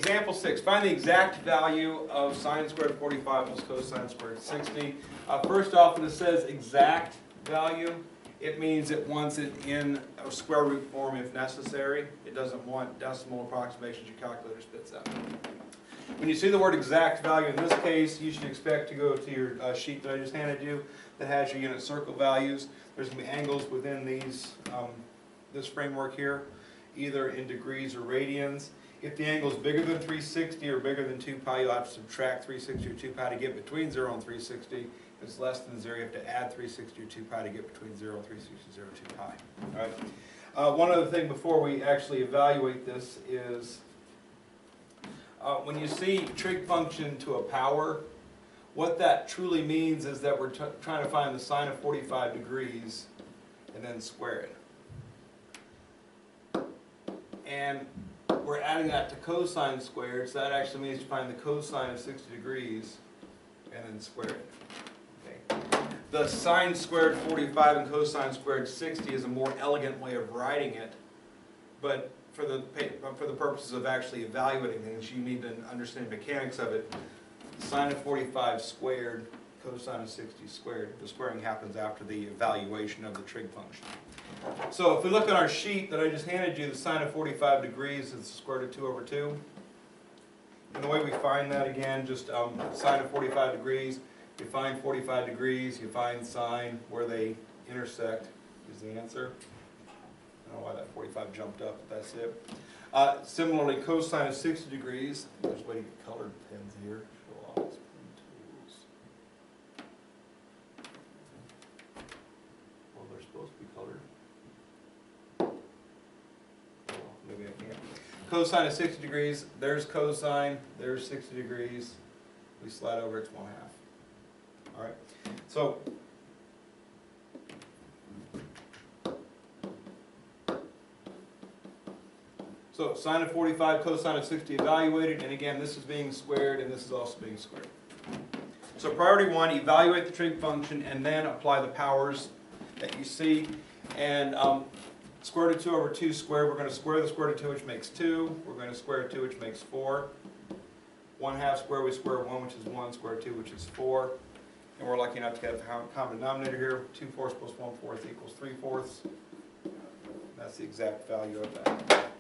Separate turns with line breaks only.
example 6. Find the exact value of sine squared 45 plus cosine squared 60. First off, when it says exact value, it means it wants it in a square root form if necessary. It doesn't want decimal approximations your calculator spits out. When you see the word exact value in this case, you should expect to go to your sheet that I just handed you that has your unit circle values. There's going to be angles within these this framework here, either in degrees or radians. If the angle is bigger than 360 or bigger than 2 pi, you'll have to subtract 360 or 2 pi to get between 0 and 360. If it's less than 0, you have to add 360 or 2 pi to get between 0 and 360, 0, 2 pi. All right. One other thing before we actually evaluate this is when you see trig function to a power, what that truly means is that we're trying to find the sine of 45 degrees and then square it. And we're adding that to cosine squared, so that actually means you find the cosine of 60 degrees and then square it. Okay. The sine squared 45 and cosine squared 60 is a more elegant way of writing it, but for the purposes of actually evaluating things, you need to understand the mechanics of it. Sine of 45 squared, cosine of 60 squared. The squaring happens after the evaluation of the trig function. So if we look at our sheet that I just handed you, the sine of 45 degrees is the square root of 2 over 2. And the way we find that, again, just sine of 45 degrees, you find 45 degrees, you find sine, where they intersect is the answer. I don't know why that 45 jumped up, but that's it. Similarly, cosine of 60 degrees, there's a way to get colored pens here. Show off pen tools. Well, they're supposed to be colored. Maybe I can't. Cosine of 60 degrees, there's cosine, there's 60 degrees. We slide over, it's 1/2. All right, so sine of 45, cosine of 60 evaluated, and again, this is being squared, and this is also being squared. So priority 1, evaluate the trig function, and then apply the powers that you see. And square root of 2 over 2 squared, we're going to square the square root of 2, which makes 2. We're going to square 2, which makes 4. 1/2 square, we square 1, which is 1, square 2, which is 4. And we're lucky enough to get a common denominator here. 2/4 plus 1/4 equals 3/4. That's the exact value of that.